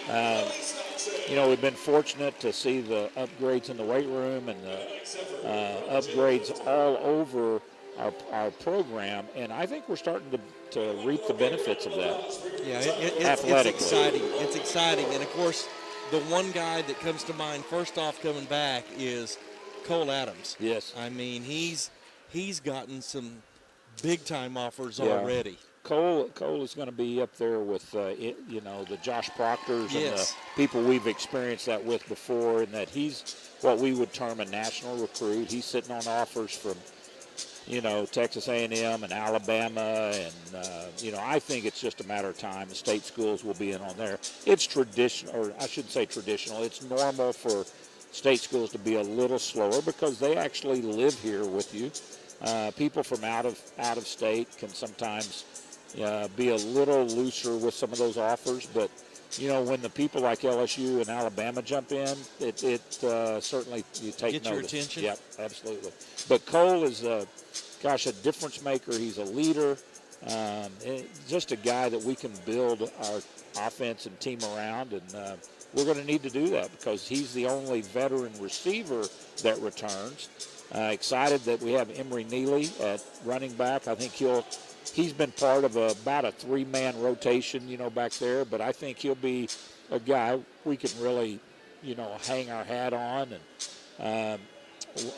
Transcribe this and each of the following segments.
We've been fortunate to see the upgrades in the weight room and the upgrades all over our program, and I think we're starting to reap the benefits of that. Yeah, it's athletically. exciting. It's exciting. And, of course, the one guy that comes to mind first off coming back is Cole Adams. Yes. I mean, he's gotten some big-time offers Yeah. already. Cole is going to be up there with, the Josh Proctors and the people we've experienced that with before, and that he's what we would term a national recruit. He's sitting on offers from, Texas A&M and Alabama, and, I think it's just a matter of time. The state schools will be in on there. It's traditional, or I shouldn't say traditional. It's normal for state schools to be a little slower because they actually live here with you. People from out of state can sometimes be a little looser with some of those offers, but when the people like LSU and Alabama jump in, it certainly you take Get notice. Your attention. Yep, absolutely. But Cole is a difference maker. He's a leader, just a guy that we can build our offense and team around, and we're going to need to do that because he's the only veteran receiver that returns. Excited that we have Emory Neely at running back. I think he's been part of about a three-man rotation, back there, but I think he'll be a guy we can really, hang our hat on. And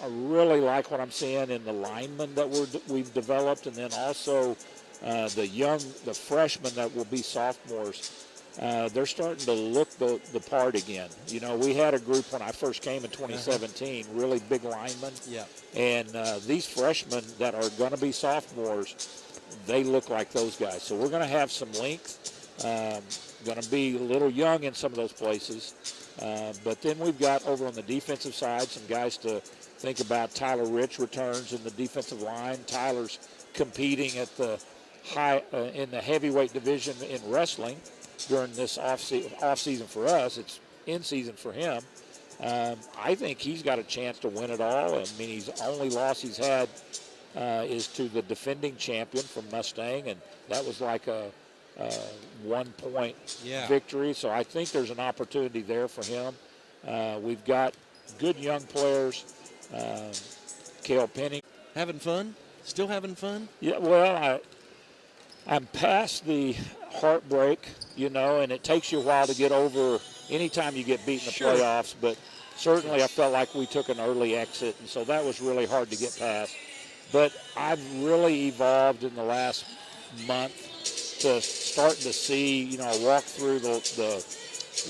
I really like what I'm seeing in the linemen that we've developed, and then also the freshmen that will be sophomores. They're starting to look the part again. We had a group when I first came in 2017, really big linemen. Yeah. And these freshmen that are going to be sophomores, they look like those guys. So we're going to have some length. Going to be a little young in some of those places. But then we've got over on the defensive side some guys to think about. Tyler Rich returns in the defensive line. Tyler's competing at the in the heavyweight division in wrestling during this off season for us. It's in season for him. I think he's got a chance to win it all. I mean, he's only loss he's had is to the defending champion from Mustang, and that was like a 1-point victory. So I think there's an opportunity there for him. We've got good young players. Cale Penny. Having fun? Still having fun? Yeah, well, I'm past the heartbreak, and it takes you a while to get over anytime you get beat in the playoffs, but certainly I felt like we took an early exit, and so that was really hard to get past. But I've really evolved in the last month to starting to see, I walk through the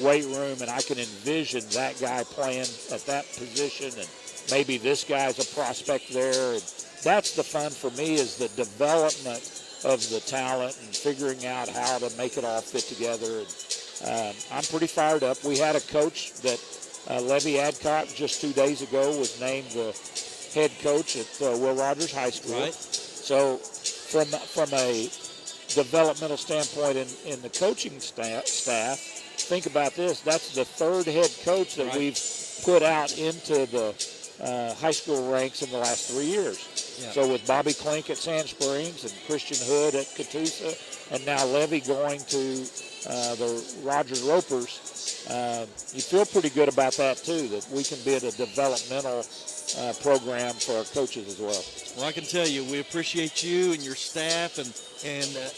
weight room and I can envision that guy playing at that position, and maybe this guy's a prospect there. And that's the fun for me, is the development of the talent and figuring out how to make it all fit together. And I'm pretty fired up. We had a coach that Levy Adcock just 2 days ago was named the head coach at Will Rogers High School. Right. So from a developmental standpoint in the coaching staff, think about this. That's the third head coach that we've put out into the high school ranks in the last 3 years. Yeah. So with Bobby Klink at Sand Springs and Christian Hood at Catoosa, and now Levy going to the Rogers Ropers, you feel pretty good about that too, that we can be at a developmental program for our coaches as well. Well, I can tell you, we appreciate you and your staff and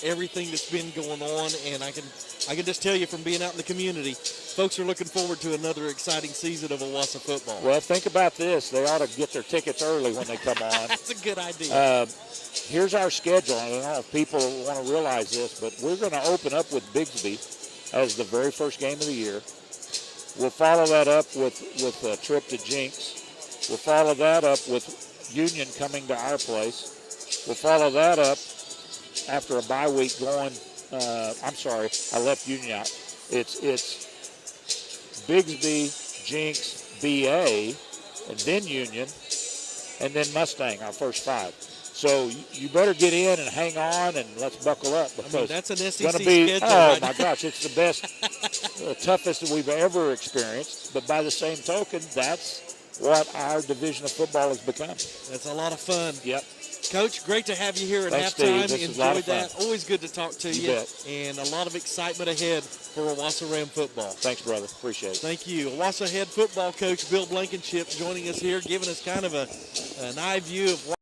everything that's been going on, and I can just tell you from being out in the community, folks are looking forward to another exciting season of Owasso football. Well, think about this. They ought to get their tickets early when they come on. That's a good idea. Here's our schedule. I don't know if people want to realize this, but we're going to open up with Bigsby as the very first game of the year. We'll follow that up with a trip to Jinx. We'll follow that up with Union coming to our place. We'll follow that up after a bye week going, I'm sorry, I left Union out. It's Bigsby, Jinx, BA, and then Union, and then Mustang, our first five. So you better get in and hang on, and let's buckle up. Because that's an SEC schedule. Oh, right? My gosh, it's the best, the toughest that we've ever experienced. But by the same token, that's what our division of football has become. That's a lot of fun. Yep. Coach, great to have you here at Thanks, halftime. Steve. This is a lot Enjoyed of fun. that. Always good to talk to You you. bet. And a lot of excitement ahead for Owasso Ram football. Thanks, brother. Appreciate it. Thank you. Owasso head football coach Bill Blankenship joining us here, giving us kind of an eye view of what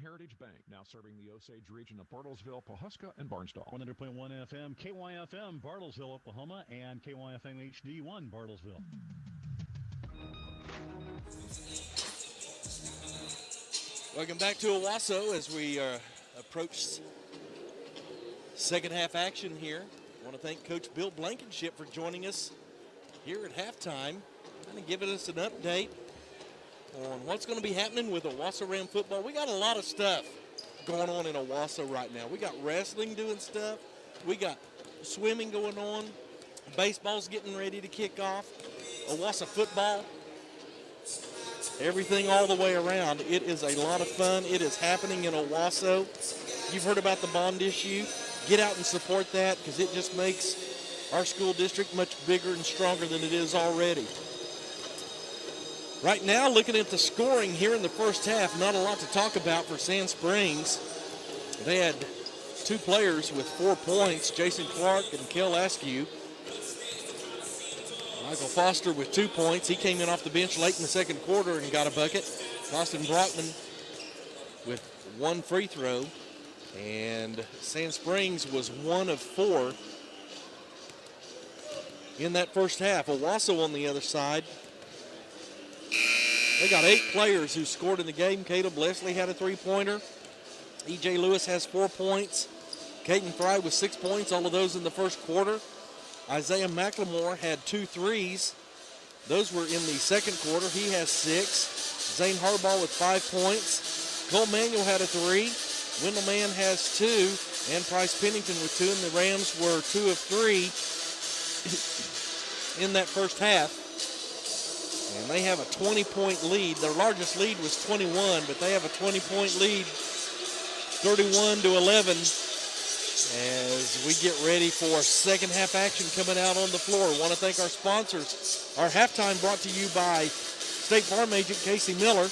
Heritage Bank, now serving the Osage region of Bartlesville, Pawhuska, and Barnsdall. 100.1 FM, KYFM, Bartlesville, Oklahoma, and KYFM HD1, Bartlesville. Welcome back to Owasso as we approach second half action here. I want to thank Coach Bill Blankenship for joining us here at halftime and giving us an update on what's going to be happening with Owasso Ram football. We got a lot of stuff going on in Owasso right now. We got wrestling doing stuff. We got swimming going on. Baseball's getting ready to kick off. Owasso football. Everything all the way around. It is a lot of fun. It is happening in Owasso. You've heard about the bond issue. Get out and support that because it just makes our school district much bigger and stronger than it is already. Right now, looking at the scoring here in the first half, not a lot to talk about for Sand Springs. They had two players with 4 points, Jason Clark and Kel Askew. Michael Foster with 2 points. He came in off the bench late in the second quarter and got a bucket. Austin Brockman with 1 free throw. And Sand Springs was 1 of 4 in that first half. Owasso on the other side. They got 8 players who scored in the game. Caleb Leslie had a 3-pointer. E.J. Lewis has 4 points. Caden Fry with 6 points, all of those in the first quarter. Isaiah McLemore had 2 threes. Those were in the second quarter. He has 6. Zane Harbaugh with 5 points. Cole Manuel had a 3. Wendell Mann has 2. And Price Pennington with 2. And the Rams were 2 of 3 in that first half. And they have a 20-point lead. Their largest lead was 21, but they have a 20-point lead, 31-11, as we get ready for second half action coming out on the floor. Want to thank our sponsors. Our halftime brought to you by State Farm agent Casey Miller.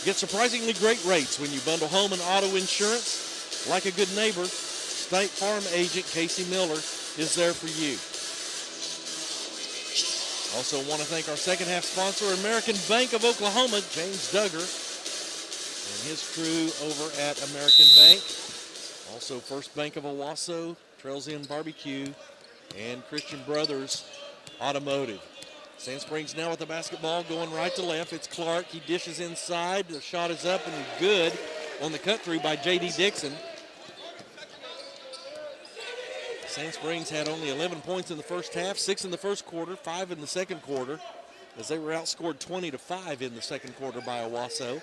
Get surprisingly great rates when you bundle home and auto insurance. Like a good neighbor, State Farm agent Casey Miller is there for you. Also want to thank our second half sponsor, American Bank of Oklahoma, James Duggar and his crew over at American Bank. Also First Bank of Owasso, Trails Inn Barbecue, and Christian Brothers Automotive. Sand Springs now with the basketball going right to left. It's Clark. He dishes inside. The shot is up and good on the cut through by J.D. Dixon. Sand Springs had only 11 points in the first half, 6 in the first quarter, 5 in the second quarter, as they were outscored 20-5 in the second quarter by Owasso.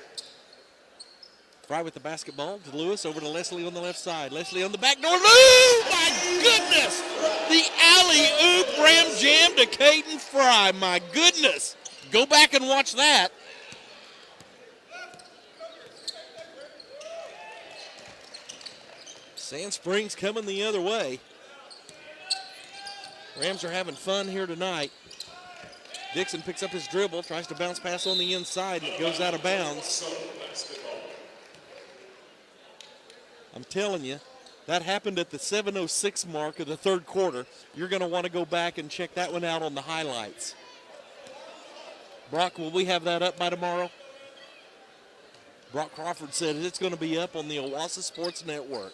Fry with the basketball to Lewis, over to Leslie on the left side. Leslie on the back door. Oh, my goodness! The alley-oop ram jam to Caden Fry. My goodness! Go back and watch that. Sand Springs coming the other way. Rams are having fun here tonight. Dixon picks up his dribble, tries to bounce pass on the inside, and it goes out of bounds. I'm telling you, that happened at the 7:06 mark of the third quarter. You're going to want to go back and check that one out on the highlights. Brock, will we have that up by tomorrow? Brock Crawford said it's going to be up on the Owasso Sports Network.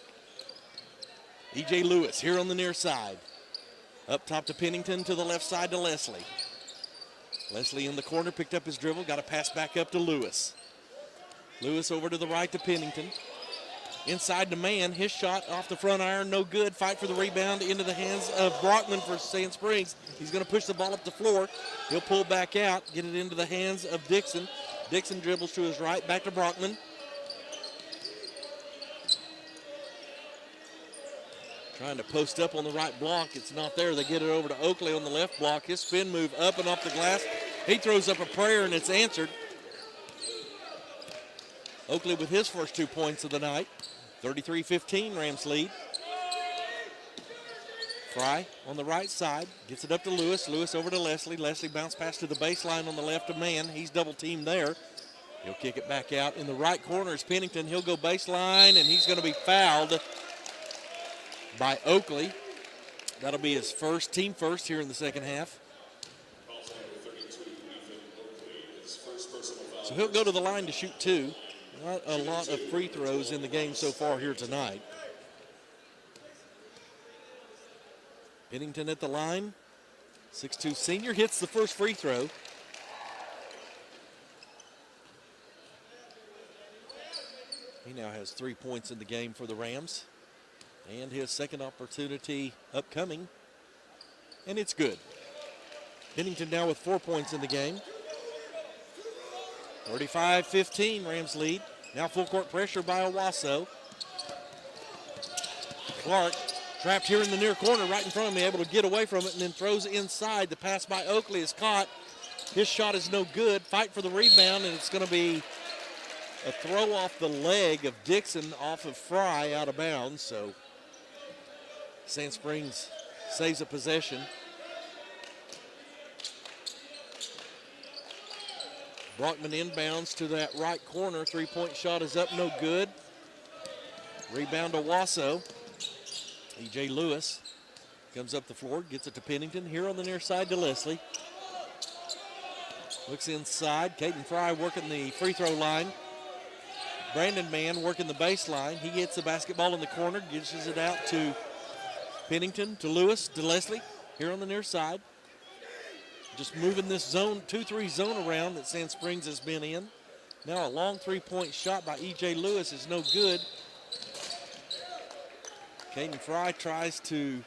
E.J. Lewis here on the near side. Up top to Pennington, to the left side to Leslie. Leslie in the corner, picked up his dribble, got a pass back up to Lewis. Lewis over to the right to Pennington. Inside to man, his shot off the front iron, no good. Fight for the rebound into the hands of Brockman for Sand Springs. He's going to push the ball up the floor. He'll pull back out, get it into the hands of Dixon. Dixon dribbles to his right, back to Brockman. Trying to post up on the right block. It's not there. They get it over to Oakley on the left block. His spin move up and off the glass. He throws up a prayer and it's answered. Oakley with his first 2 points of the night. 33-15, Rams lead. Fry on the right side. Gets it up to Lewis. Lewis over to Leslie. Leslie bounce pass to the baseline on the left of man. He's double teamed there. He'll kick it back out. In the right corner is Pennington. He'll go baseline and he's going to be fouled by Oakley. That'll be his first, team first here in the second half. So he'll go to the line to shoot 2. Not a lot of free throws in the game so far here tonight. Pennington at the line. 6'2" senior hits the first free throw. He now has 3 points in the game for the Rams. And his second opportunity upcoming. And it's good. Pennington now with 4 points in the game. 35-15, Rams lead. Now full court pressure by Owasso. Clark trapped here in the near corner right in front of me, able to get away from it and then throws inside. The pass by Oakley is caught. His shot is no good. Fight for the rebound, and it's going to be a throw off the leg of Dixon off of Fry out of bounds. So Sand Springs saves a possession. Brockman inbounds to that right corner. Three-point shot is up, no good. Rebound to Owasso. E.J. Lewis comes up the floor, gets it to Pennington. Here on the near side to Leslie. Looks inside. Caden Fry working the free throw line. Brandon Mann working the baseline. He gets the basketball in the corner, dishes it out to Pennington, to Lewis, to Leslie. Here on the near side. Just moving this zone, 2-3 zone around that Sand Springs has been in. Now a long three-point shot by E.J. Lewis is no good. Caden Fry tries to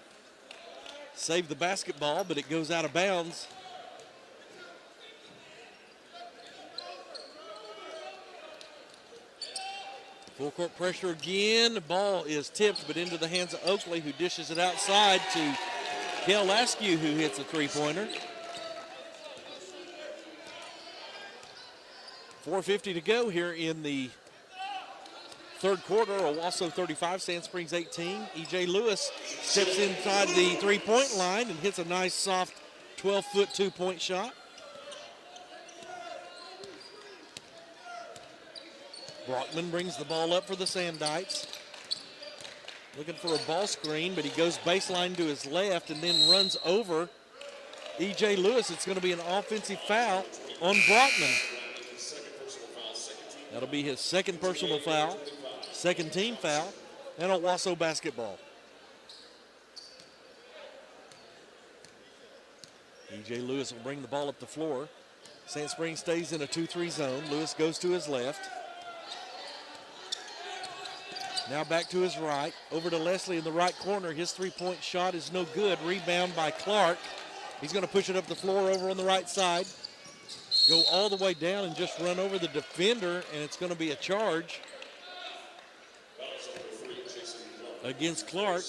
save the basketball, but it goes out of bounds. Full court pressure again. The ball is tipped, but into the hands of Oakley, who dishes it outside to Kel Askew, who hits a three-pointer. 4:50 to go here in the third quarter. Owasso 35, Sand Springs 18. E.J. Lewis steps inside the three-point line and hits a nice soft 12-foot two-point shot. Brockman brings the ball up for the Sandites. Looking for a ball screen, but he goes baseline to his left and then runs over E.J. Lewis. It's going to be an offensive foul on Brockman. That'll be his second personal foul, second team foul, and Owasso basketball. E.J. Lewis will bring the ball up the floor. Sand Springs stays in a 2-3 zone. Lewis goes to his left. Now back to his right. Over to Leslie in the right corner. His three-point shot is no good. Rebound by Clark. He's going to push it up the floor over on the right side. Go all the way down and just run over the defender, and it's going to be a charge against Clark.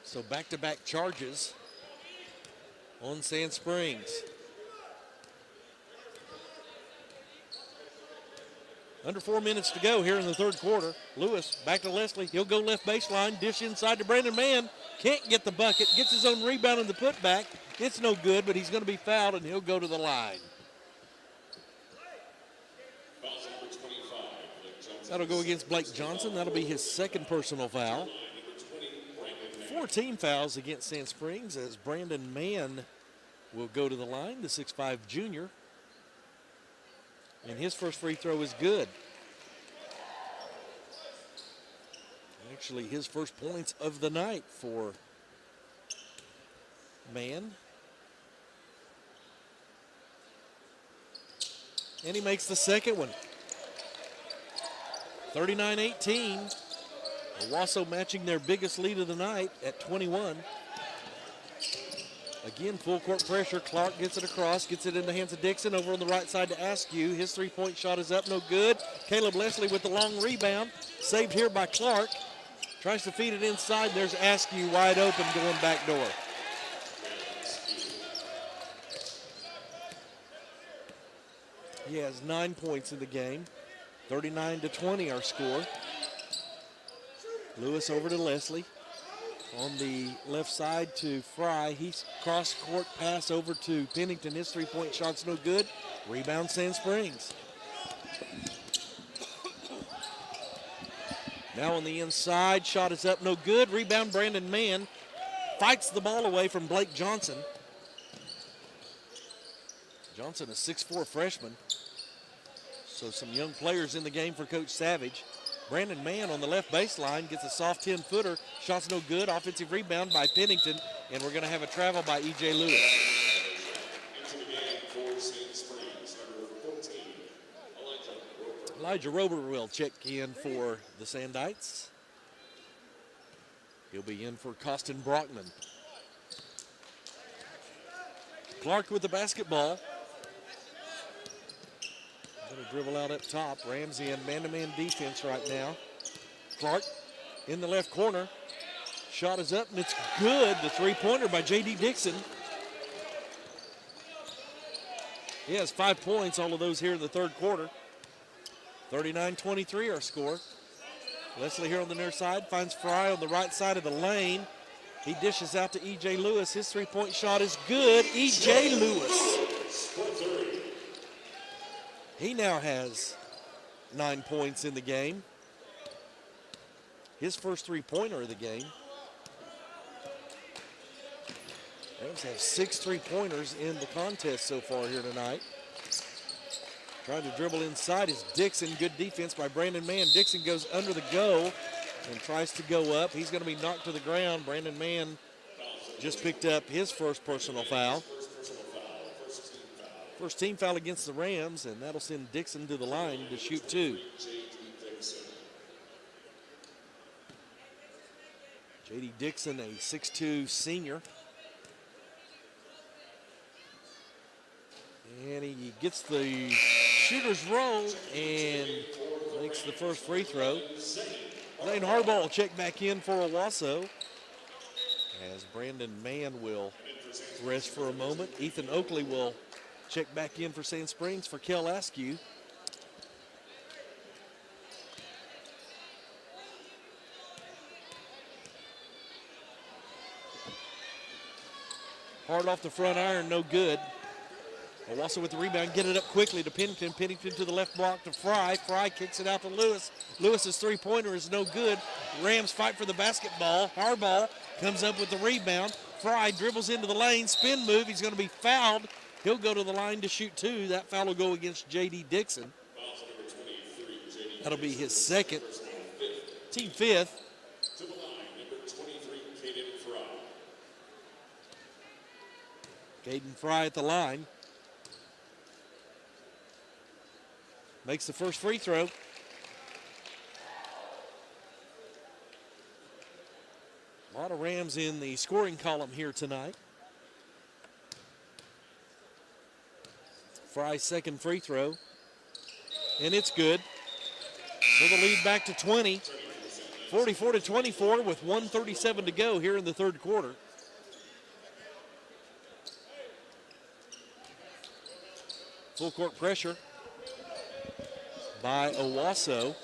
So back-to-back charges on Sand Springs. Under 4 minutes to go here in the third quarter. Lewis back to Leslie. He'll go left baseline. Dish inside to Brandon Mann. Can't get the bucket. Gets his own rebound in the putback. It's no good, but he's going to be fouled, and he'll go to the line. That'll go against Blake Johnson. That'll be his second personal foul. 4 team fouls against Sand Springs as Brandon Mann will go to the line, the 6'5 junior. And his first free throw is good. Actually, his first points of the night for Mann. And he makes the second one. 39-18. Owasso matching their biggest lead of the night at 21. Again, full court pressure. Clark gets it across, gets it in the hands of Dixon over on the right side to Askew. His three-point shot is up, no good. Caleb Leslie with the long rebound. Saved here by Clark. Tries to feed it inside. There's Askew wide open going back door. He has 9 points in the game. 39-20 our score. Lewis over to Leslie. On the left side to Fry. He's cross-court pass over to Pennington. His three-point shot's no good. Rebound Sand Springs. Now on the inside, shot is up, no good. Rebound Brandon Mann. Fights the ball away from Blake Johnson. Johnson, a 6'4 freshman. So some young players in the game for Coach Savage. Brandon Mann on the left baseline gets a soft 10-footer. Shot's no good. Offensive rebound by Pennington. And we're going to have a travel by E.J. Lewis. Into the game for Sand Springs, number 14, Elijah Rober will check in for the Sandites. He'll be in for Costin Brockman. Clark with the basketball. Going to dribble out up top. Ramsey in man-to-man defense right now. Clark in the left corner. Shot is up and it's good. The three-pointer by J.D. Dixon. He has 5 points, all of those here in the third quarter. 39-23 our score. Leslie here on the near side finds Fry on the right side of the lane. He dishes out to E.J. Lewis. His three-point shot is good. E.J. Lewis. He now has 9 points in the game. His first three-pointer of the game. Rams have 6 three-pointers in the contest so far here tonight. Trying to dribble inside is Dixon. Good defense by Brandon Mann. Dixon goes under the go and tries to go up. He's going to be knocked to the ground. Brandon Mann just picked up his first personal foul. First team foul against the Rams, and that'll send Dixon to the line to shoot 2. J.D. Dixon, a 6'2 senior. And he gets the shooter's roll and makes the first free throw. Lane Harbaugh will check back in for Owasso as Brandon Mann will rest for a moment. Ethan Oakley will check back in for Sand Springs for Kel Askew. Hard off the front iron, no good. Owasso with the rebound, get it up quickly to Pennington. Pennington to the left block to Fry. Fry kicks it out to Lewis. Lewis's three-pointer is no good. Rams fight for the basketball. Harbaugh comes up with the rebound. Fry dribbles into the lane, spin move. He's going to be fouled. He'll go to the line to shoot 2. That foul will go against J.D. Dixon. That'll be his second. Team fifth. To the line, number 23, Caden Fry. Caden Fry at the line. Makes the first free throw. A lot of Rams in the scoring column here tonight. Fry's second free throw. And it's good. So the lead back to 20. 44-24 with 1:37 to go here in the third quarter. Full court pressure. by Owasso.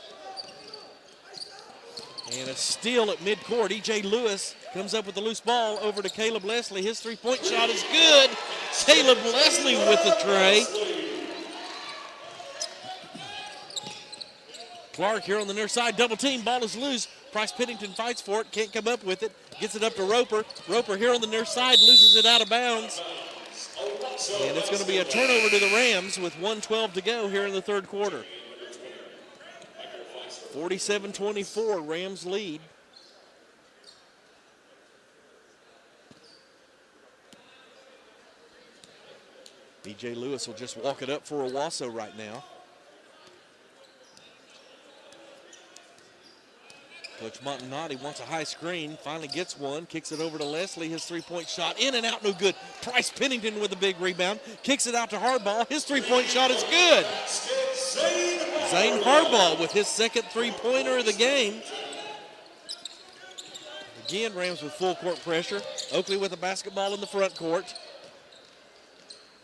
And a steal at midcourt. E.J. Lewis comes up with the loose ball over to Caleb Leslie. His three-point shot is good. Caleb Leslie with the tray. Clark here on the near side. Double team. Ball is loose. Price Pennington fights for it. Can't come up with it. Gets it up to Roper. Roper here on the near side loses it out of bounds. And it's going to be a turnover to the Rams with 1:12 to go here in the third quarter. 47-24, Rams lead. E.J. Lewis will just walk it up for Owasso right now. Coach Montanati wants a high screen, finally gets one, kicks it over to Leslie. His three-point shot in and out, no good. Price Pennington with a big rebound, kicks it out to Harbaugh. His three-point shot is good. Zane Harbaugh with his second three-pointer of the game. Again, Rams with full court pressure. Oakley with the basketball in the front court.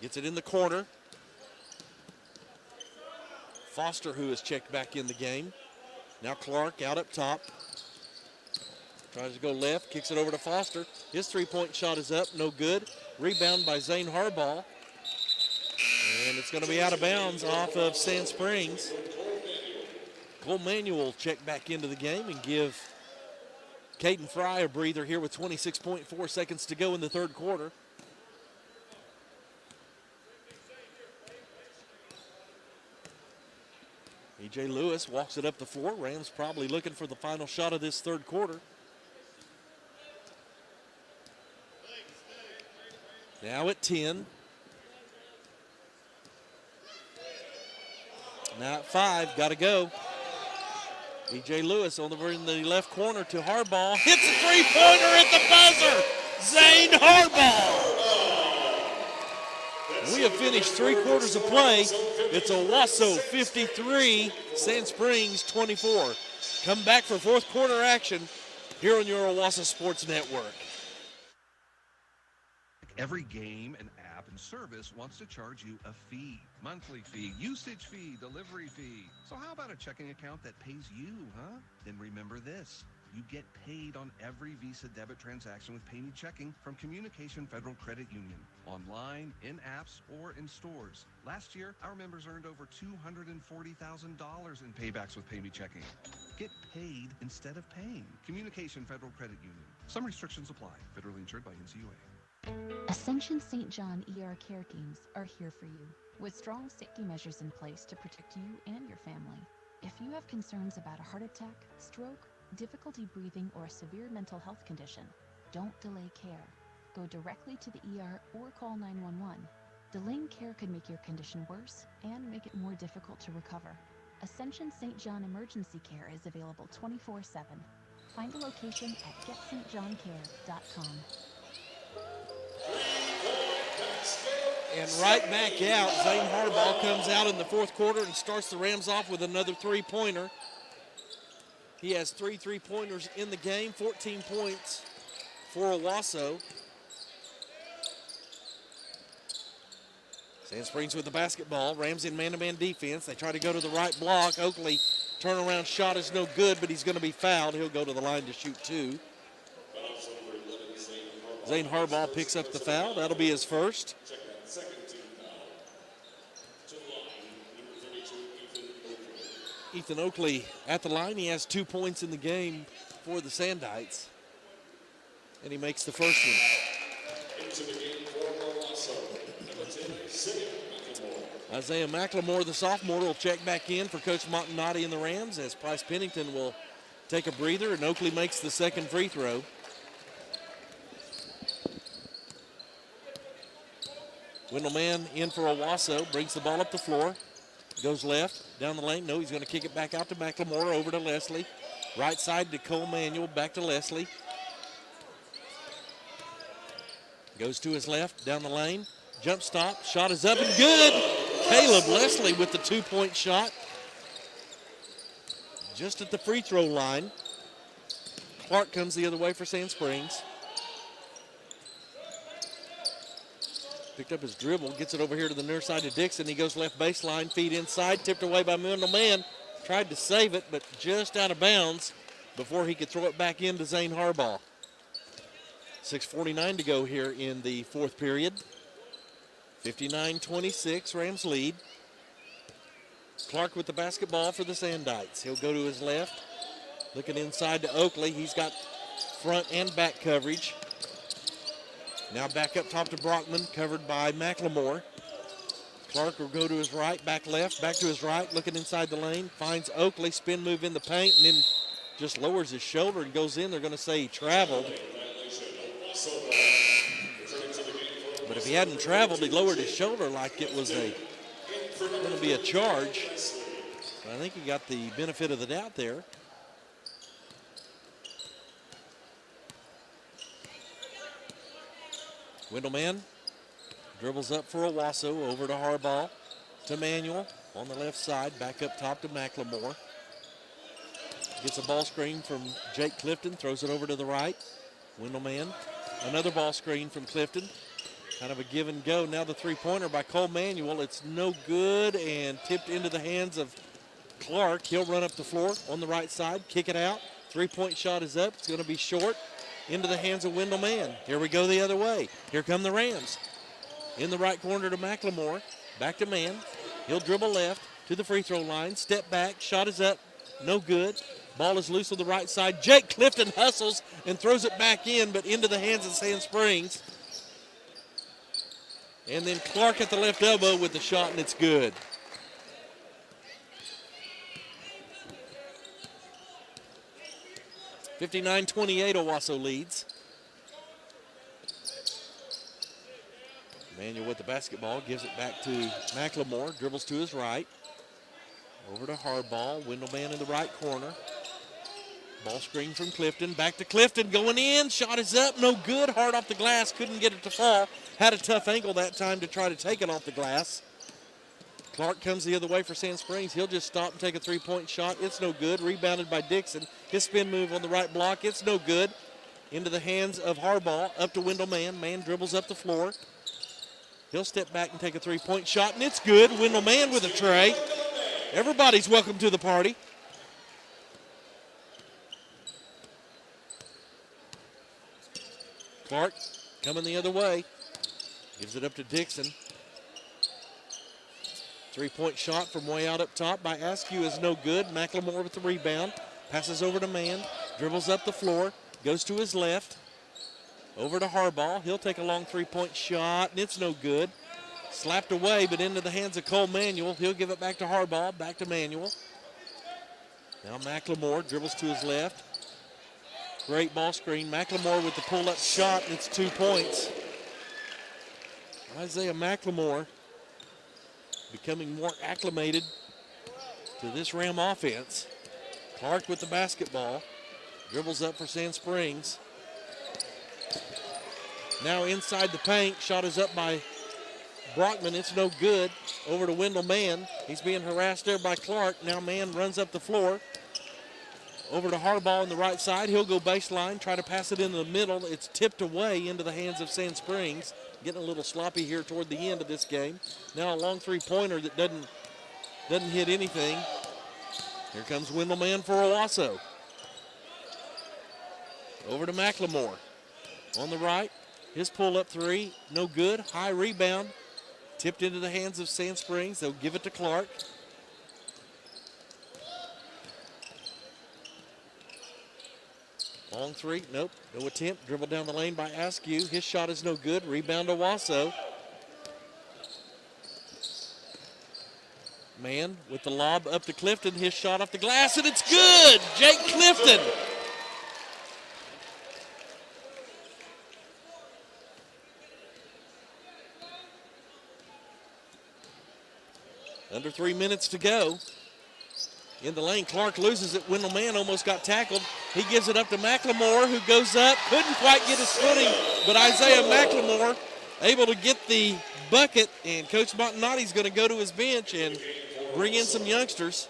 Gets it in the corner. Foster, who has checked back in the game. Now Clark out up top. Tries to go left, kicks it over to Foster. His three-point shot is up, no good. Rebound by Zane Harbaugh. And it's going to be out of bounds off of Sand Springs. Cole Manuel will check back into the game and give Caden Fry a breather here with 26.4 seconds to go in the third quarter. E.J. Lewis walks it up the floor. Rams probably looking for the final shot of this third quarter. Now at 10. Now at 5, got to go. E.J. Lewis in the left corner to Harbaugh. Hits a three-pointer at the buzzer. Zane Harbaugh. We have finished 3 quarters of play. It's Owasso 53, Sand Springs 24. Come back for fourth quarter action here on your Owasso Sports Network. Every game and app and service wants to charge you a fee. Monthly fee, usage fee, delivery fee. So how about a checking account that pays you, huh? Then remember this. You get paid on every Visa debit transaction with PayMe Checking from Communication Federal Credit Union. Online, in apps, or in stores. Last year, our members earned over $240,000 in paybacks with PayMe Checking. Get paid instead of paying. Communication Federal Credit Union. Some restrictions apply. Federally insured by NCUA. Ascension St. John ER care teams are here for you with strong safety measures in place to protect you and your family. If you have concerns about a heart attack, stroke, difficulty breathing, or a severe mental health condition, don't delay care. Go directly to the ER or call 911. Delaying care could make your condition worse and make it more difficult to recover. Ascension St. John Emergency Care is available 24/7. Find a location at getstjohncare.com. And right back out, Zane Harbaugh comes out in the fourth quarter and starts the Rams off with another three-pointer. He has 3 3-pointers in the game, 14 points for Owasso. Sand Springs with the basketball. Rams in man-to-man defense. They try to go to the right block. Oakley turnaround shot is no good, but he's going to be fouled. He'll go to the line to shoot 2. Zane Harbaugh picks up the foul. That'll be his first. Ethan Oakley at the line. He has 2 points in the game for the Sandites. And he makes the first one. Isaiah McLemore, the sophomore, will check back in for Coach Montanati and the Rams as Price Pennington will take a breather, and Oakley makes the second free throw. Windleman in for Owasso, brings the ball up the floor. Goes left, down the lane. No, he's going to kick it back out to McLemore, over to Leslie. Right side to Cole Manuel, back to Leslie. Goes to his left, down the lane. Jump stop, shot is up and good. Caleb Leslie with the 2-point shot. Just at the free throw line. Clark comes the other way for Sand Springs. Picked up his dribble, gets it over here to the near side to Dixon. He goes left baseline, feed inside, tipped away by Wendell Mann. Tried to save it, but just out of bounds before he could throw it back into Zane Harbaugh. 6:49 to go here in the fourth period. 59-26, Rams lead. Clark with the basketball for the Sandites. He'll go to his left, looking inside to Oakley. He's got front and back coverage. Now back up top to Brockman, covered by McLemore. Clark will go to his right, back left, back to his right, looking inside the lane. Finds Oakley, spin move in the paint, and then just lowers his shoulder and goes in. They're going to say he traveled. But if he hadn't traveled, he lowered his shoulder like it was going to be a charge. But I think he got the benefit of the doubt there. Wendell Mann dribbles up for Owasso, over to Harbaugh, to Manuel on the left side, back up top to McLemore. Gets a ball screen from Jake Clifton, throws it over to the right. Wendell Mann, another ball screen from Clifton. Kind of a give and go. Now the three-pointer by Cole Manuel. It's no good and tipped into the hands of Clark. He'll run up the floor on the right side, kick it out. Three-point shot is up. It's going to be short. Into the hands of Wendell Mann. Here we go the other way. Here come the Rams. In the right corner to McLemore. Back to Mann. He'll dribble left to the free throw line. Step back. Shot is up. No good. Ball is loose on the right side. Jake Clifton hustles and throws it back in, but into the hands of Sand Springs. And then Clark at the left elbow with the shot, and it's good. (59-28) Owasso leads. Manuel with the basketball, gives it back to McLemore, dribbles to his right. Over to Harbaugh, Wendell Mann in the right corner. Ball screen from Clifton, back to Clifton, going in, shot is up, no good, hard off the glass, couldn't get it to fall. Had a tough ankle that time to try to take it off the glass. Clark comes the other way for Sand Springs. He'll just stop and take a three-point shot. It's no good. Rebounded by Dixon. His spin move on the right block. It's no good. Into the hands of Harbaugh. Up to Wendell Mann. Mann dribbles up the floor. He'll step back and take a three-point shot, and it's good. Wendell Mann with a tray. Everybody's welcome to the party. Clark coming the other way. Gives it up to Dixon. Three-point shot from way out up top by Askew is no good. McLemore with the rebound. Passes over to Mann. Dribbles up the floor. Goes to his left. Over to Harbaugh. He'll take a long three-point shot, and it's no good. Slapped away, but into the hands of Cole Manuel. He'll give it back to Harbaugh. Back to Manuel. Now McLemore dribbles to his left. Great ball screen. McLemore with the pull-up shot, and it's 2 points. Isaiah McLemore becoming more acclimated to this Ram offense. Clark with the basketball. Dribbles up for Sand Springs. Now inside the paint. Shot is up by Brockman. It's no good. Over to Wendell Mann. He's being harassed there by Clark. Now Mann runs up the floor. Over to Harbaugh on the right side. He'll go baseline, try to pass it into the middle. It's tipped away into the hands of Sand Springs. Getting a little sloppy here toward the end of this game. Now a long three-pointer that doesn't hit anything. Here comes Wendell Mann for Owasso. Over to McLemore. On the right, his pull-up three, no good. High rebound. Tipped into the hands of Sand Springs. They'll give it to Clark. Long three, nope, no attempt. Dribble down the lane by Askew. His shot is no good. Rebound Owasso. Mann with the lob up to Clifton. His shot off the glass, and it's good. Jake Clifton. Under 3 minutes to go. In the lane, Clark loses it. Wendell Mann almost got tackled. He gives it up to McLemore, who goes up. Couldn't quite get his footing, but Isaiah McLemore able to get the bucket, and Coach Montanotti's going to go to his bench and bring in some youngsters.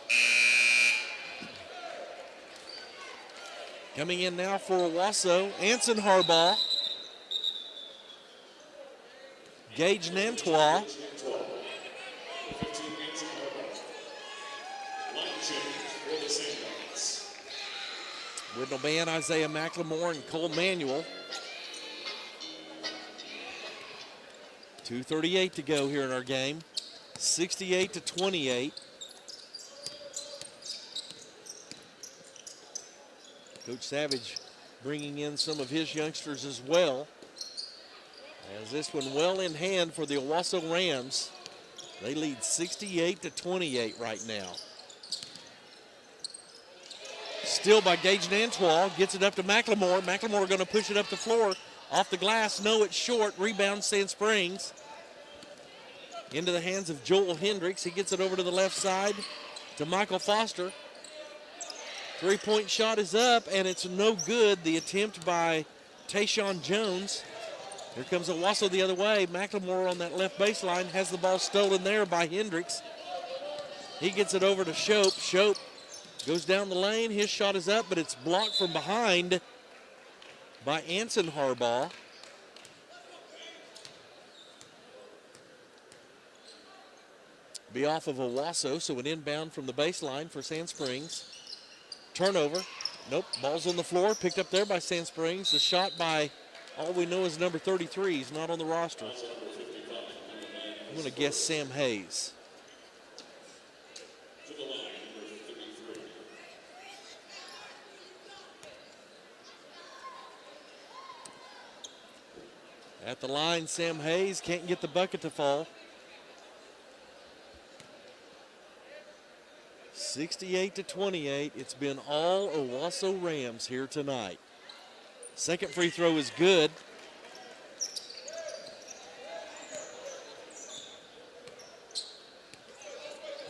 Coming in now for Owasso, Anson Harbaugh. Gage Nantois. 15 games in Harbaugh. Line change for the Sandbox. Wendell Man, Isaiah McLemore, and Cole Manuel. 2:38 to go here in our game. 68-28. Coach Savage bringing in some of his youngsters as well. As this one well in hand for the Owasso Rams. They lead 68-28 right now. Still by Gage Nantois, gets it up to McLemore. McLemore going to push it up the floor. Off the glass, no, it's short. Rebound, Sand Springs. Into the hands of Joel Hendricks. He gets it over to the left side to Michael Foster. Three-point shot is up, and it's no good. The attempt by Tayshawn Jones. Here comes Owasso the other way. McLemore on that left baseline has the ball stolen there by Hendricks. He gets it over to Shope. Shope goes down the lane. His shot is up, but it's blocked from behind by Anson Harbaugh. Be off of Owasso, so an inbound from the baseline for Sand Springs. Turnover. Nope, ball's on the floor, picked up there by Sand Springs. The shot by, all we know is number 33. He's not on the roster. I'm going to guess Sam Hayes. At the line, Sam Hayes can't get the bucket to fall. 68-28. It's been all Owasso Rams here tonight. Second free throw is good.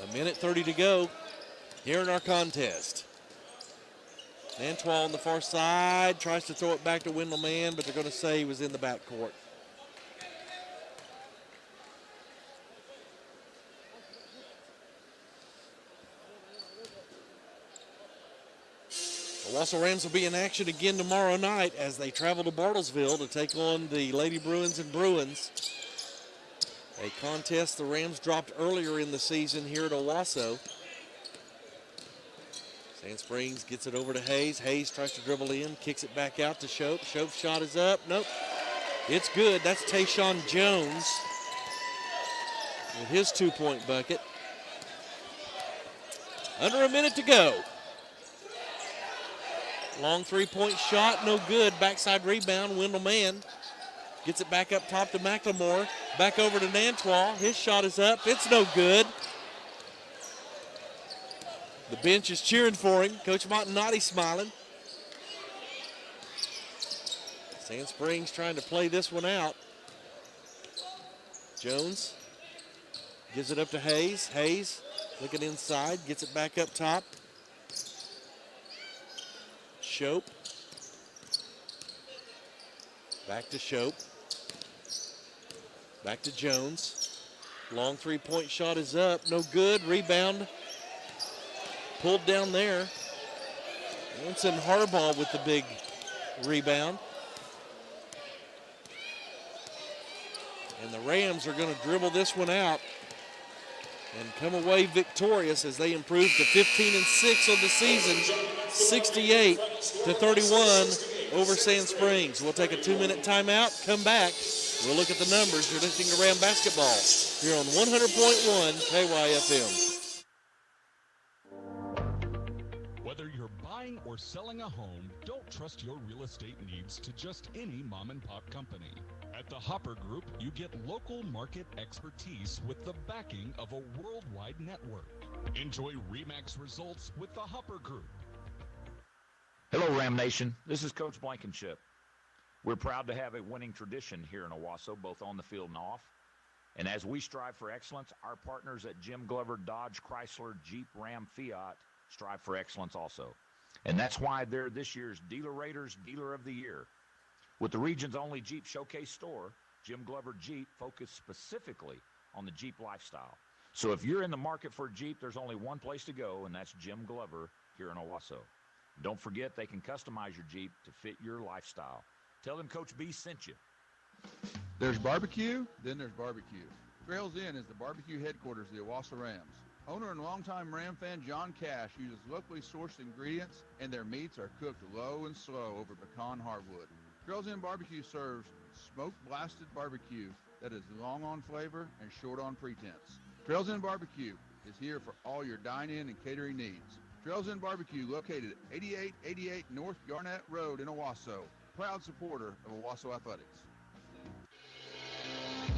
A minute 30 to go here in our contest. Nantois on the far side tries to throw it back to Wendell Man, but they're going to say he was in the backcourt. The Owasso Rams will be in action again tomorrow night as they travel to Bartlesville to take on the Lady Bruins and Bruins. A contest the Rams dropped earlier in the season here at Owasso. Sand Springs gets it over to Hayes. Hayes tries to dribble in, kicks it back out to Shope. Shope's shot is up. Nope. It's good. That's Tayshawn Jones with his two-point bucket. Under a minute to go. Long three-point shot, no good. Backside rebound, Wendell Man gets it back up top to McLemore. Back over to Nantois. His shot is up. It's no good. The bench is cheering for him. Coach Montanati smiling. Sand Springs trying to play this one out. Jones gives it up to Hayes. Hayes looking inside, gets it back up top. Shope. Back to Shope. Back to Jones. Long three-point shot is up. No good. Rebound. Pulled down there. Anson Harbaugh with the big rebound. And the Rams are going to dribble this one out and come away victorious as they improve to 15-6 on the season, 68-31 over Sand Springs. We'll take a 2-minute timeout, come back. We'll look at the numbers. You're listening to Ram Basketball here on 100.1 KYFM. Whether you're buying or selling a home, don't trust your real estate needs to just any mom and pop company. At the Hopper Group, you get local market expertise with the backing of a worldwide network. Enjoy RE/MAX results with the Hopper Group. Hello, Ram Nation. This is Coach Blankenship. We're proud to have a winning tradition here in Owasso, both on the field and off. And as we strive for excellence, our partners at Jim Glover, Dodge, Chrysler, Jeep, Ram, Fiat strive for excellence also. And that's why they're this year's Dealer Raiders Dealer of the Year. With the region's only Jeep showcase store, Jim Glover Jeep focused specifically on the Jeep lifestyle. So if you're in the market for a Jeep, there's only one place to go, and that's Jim Glover here in Owasso. Don't forget, they can customize your Jeep to fit your lifestyle. Tell them Coach B sent you. There's barbecue, then there's barbecue. Trails Inn is the barbecue headquarters of the Owasso Rams. Owner and longtime Ram fan John Cash uses locally sourced ingredients, and their meats are cooked low and slow over pecan hardwood. Trails Inn Barbecue serves smoke-blasted barbecue that is long on flavor and short on pretense. Trails Inn Barbecue is here for all your dine-in and catering needs. Trails Inn Barbecue, located at 8888 North Garnett Road in Owasso. Proud supporter of Owasso Athletics.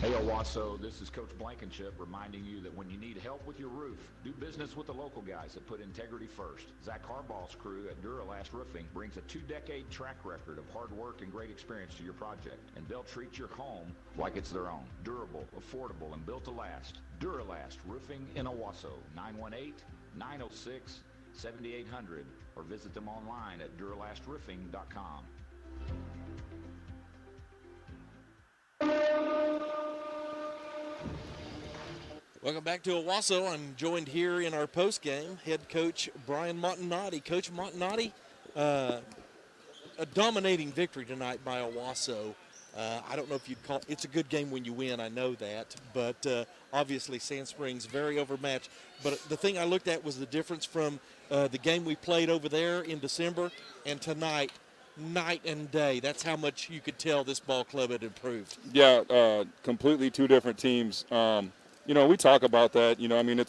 Hey Owasso, this is Coach Blankenship reminding you that when you need help with your roof, do business with the local guys that put integrity first. Zach Harbaugh's crew at Duralast Roofing brings a 2-decade track record of hard work and great experience to your project, and they'll treat your home like it's their own. Durable, affordable, and built to last. Duralast Roofing in Owasso, 918-906-7800, or visit them online at duralastruffing.com. Welcome back to Owasso. I'm joined here in our post game, head coach Brian Montanati. Coach Montanati, a dominating victory tonight by Owasso. I don't know if you'd call it's a good game when you win, I know that, but obviously Sand Springs very overmatched. But the thing I looked at was the difference from the game we played over there in December and tonight, night and day. That's how much you could tell this ball club had improved. Yeah, completely two different teams. You know, we talk about that. You know, I mean,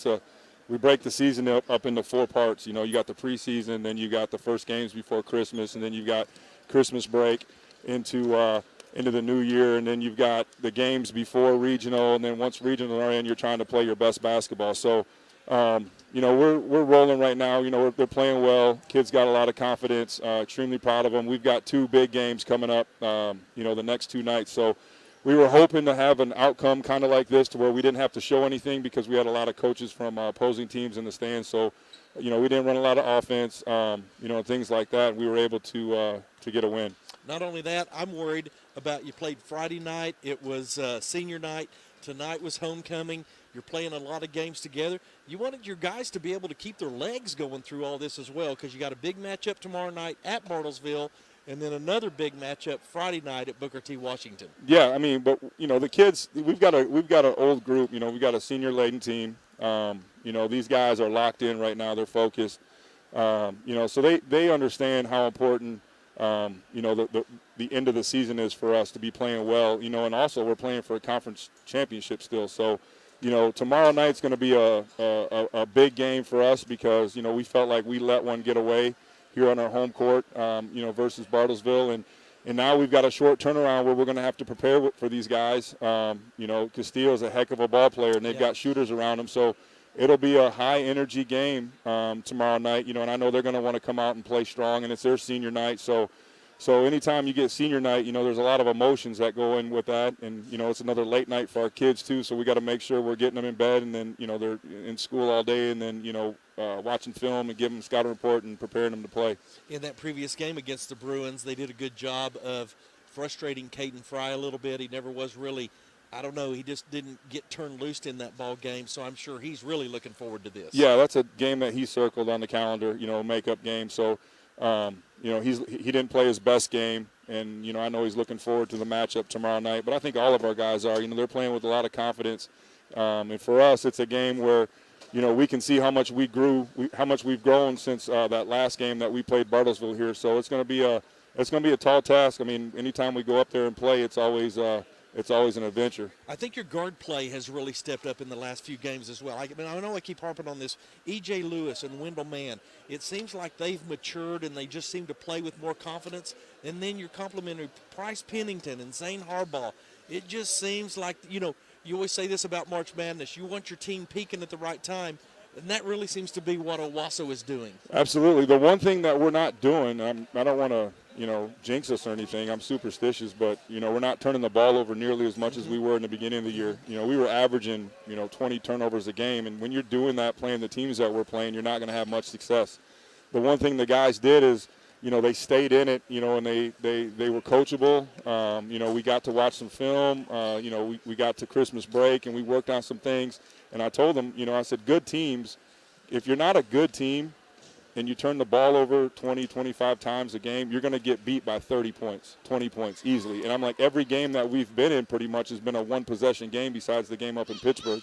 we break the season up into 4 parts. You know, you got the preseason, then you got the first games before Christmas, and then you've got Christmas break into the new year, and then you've got the games before regional, and then once regional are in, you're trying to play your best basketball. So, you know, we're rolling right now. You know, they're playing well. Kids got a lot of confidence. Extremely proud of them. We've got 2 big games coming up. You know, the next 2 nights. So we were hoping to have an outcome kind of like this to where we didn't have to show anything because we had a lot of coaches from opposing teams in the stands. So, you know, we didn't run a lot of offense, you know, things like that. We were able to get a win. Not only that, I'm worried about you played Friday night. It was senior night. Tonight was homecoming. You're playing a lot of games together. You wanted your guys to be able to keep their legs going through all this as well because you got a big matchup tomorrow night at Bartlesville, and then another big matchup Friday night at Booker T. Washington. Yeah, I mean, but you know, the kids, we've got an old group. You know, we got a senior laden team. You know, these guys are locked in right now. They're focused. You know, so they understand how important you know the end of the season is for us to be playing well. You know, and also we're playing for a conference championship still. So, you know, tomorrow night's going to be a big game for us because you know we felt like we let one get away here on our home court, you know, versus Bartlesville. And now we've got a short turnaround where we're going to have to prepare for these guys. You know, Castillo's a heck of a ball player, and they've got shooters around him. So it'll be a high-energy game tomorrow night, you know, and I know they're going to want to come out and play strong, and it's their senior night. So anytime you get senior night, you know, there's a lot of emotions that go in with that. And, you know, it's another late night for our kids, too, so we got to make sure we're getting them in bed and then, you know, they're in school all day and then, you know, watching film and giving them scouting report and preparing them to play. In that previous game against the Bruins, they did a good job of frustrating Caden Fry a little bit. He never was really, I don't know, he just didn't get turned loose in that ball game, so I'm sure he's really looking forward to this. Yeah, that's a game that he circled on the calendar, you know, makeup game. So, you know, he didn't play his best game, and, you know, I know he's looking forward to the matchup tomorrow night. But I think all of our guys are. You know, they're playing with a lot of confidence. And for us, it's a game where, you know, we can see how much we've grown since that last game that we played Bartlesville here. So it's going to be a tall task. I mean, anytime we go up there and play, it's always an adventure. I think your guard play has really stepped up in the last few games as well. I mean, I know I keep harping on this. E.J. Lewis and Wendell Mann, it seems like they've matured and they just seem to play with more confidence. And then your complimentary Bryce Pennington and Zane Harbaugh. It just seems like, you know, you always say this about March Madness. You want your team peaking at the right time, and that really seems to be what Owasso is doing. Absolutely. The one thing that we're not doing, I don't want to, you know, jinx us or anything. I'm superstitious, but, you know, we're not turning the ball over nearly as much as we were in the beginning of the year. You know, we were averaging, you know, 20 turnovers a game, and when you're doing that, playing the teams that we're playing, you're not going to have much success. The one thing the guys did is, you know, they stayed in it, you know, and they were coachable. You know, we got to watch some film. You know, we got to Christmas break, and we worked on some things. And I told them, you know, I said, good teams, if you're not a good team, and you turn the ball over 20, 25 times a game, you're going to get beat by 30 points, 20 points easily. And I'm like, every game that we've been in pretty much has been a one-possession game besides the game up in Pittsburgh.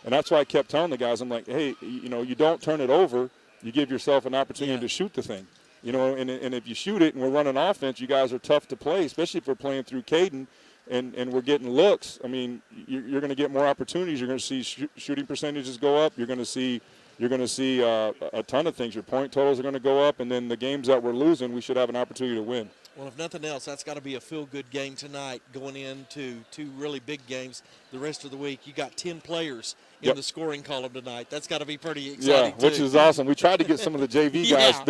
And that's why I kept telling the guys, I'm like, hey, you don't turn it over. You give yourself an opportunity to shoot the thing. And if you shoot it and we're running offense, you guys are tough to play, especially if we're playing through Caden and we're getting looks. I mean, you're going to get more opportunities. You're going to see shooting percentages go up. You're going to see a ton of things. Your point totals are going to go up, and then the games that we're losing, we should have an opportunity to win. Well, if nothing else, that's got to be a feel-good game tonight going into two really big games the rest of the week. You got 10 players in the scoring column tonight. That's got to be pretty exciting, which is awesome. We tried to get some of the JV guys.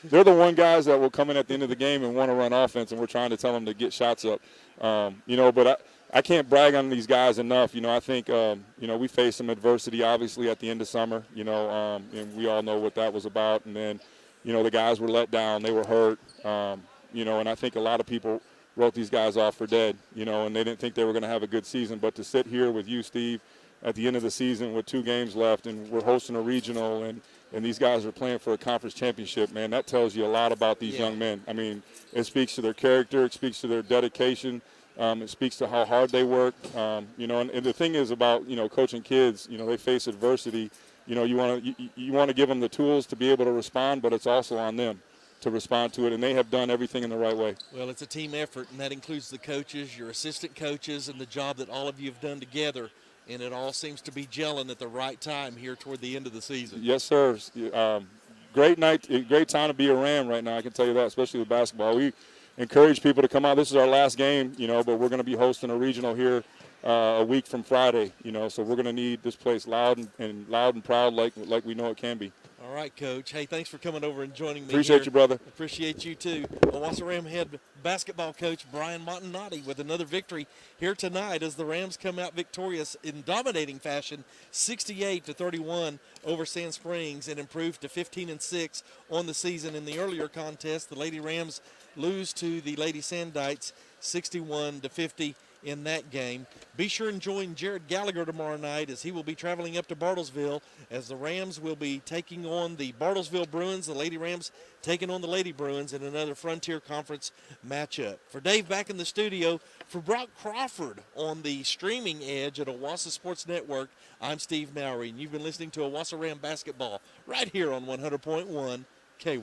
They're the one guys that will come in at the end of the game and want to run offense, and we're trying to tell them to get shots up. But I can't brag on these guys enough. I think, we faced some adversity, obviously, at the end of summer, and we all know what that was about. And then, the guys were let down. They were hurt, and I think a lot of people wrote these guys off for dead, and they didn't think they were going to have a good season. But to sit here with you, Steve, at the end of the season with 2 games left, and we're hosting a regional, and these guys are playing for a conference championship, man, that tells you a lot about these young men. I mean, it speaks to their character. It speaks to their dedication. It speaks to how hard they work. And the thing is about, coaching kids, they face adversity. You want to give them the tools to be able to respond, but it's also on them to respond to it, and they have done everything in the right way. Well, it's a team effort, and that includes the coaches, your assistant coaches, and the job that all of you have done together, and it all seems to be gelling at the right time here toward the end of the season. Yes, sir. Great night, great time to be a Ram right now, I can tell you that, especially with basketball. We encourage people to come out. This is our last game, but we're going to be hosting a regional here a week from Friday, so we're going to need this place loud and proud like we know it can be. All right, Coach. Hey, thanks for coming over and joining me. Appreciate you, brother. Appreciate you, too. Owasso Ram head basketball coach Brian Montanati with another victory here tonight as the Rams come out victorious in dominating fashion, 68-31 over Sand Springs, and improved to 15-6 on the season. In the earlier contest, the Lady Rams lose to the Lady Sandites 61-50 in that game. Be sure and join Jared Gallagher tomorrow night as he will be traveling up to Bartlesville as the Rams will be taking on the Bartlesville Bruins, the Lady Rams taking on the Lady Bruins in another Frontier Conference matchup. For Dave back in the studio, for Brock Crawford on the streaming edge at Owasso Sports Network, I'm Steve Mowry, and you've been listening to Owasso Ram Basketball right here on 100.1 KY.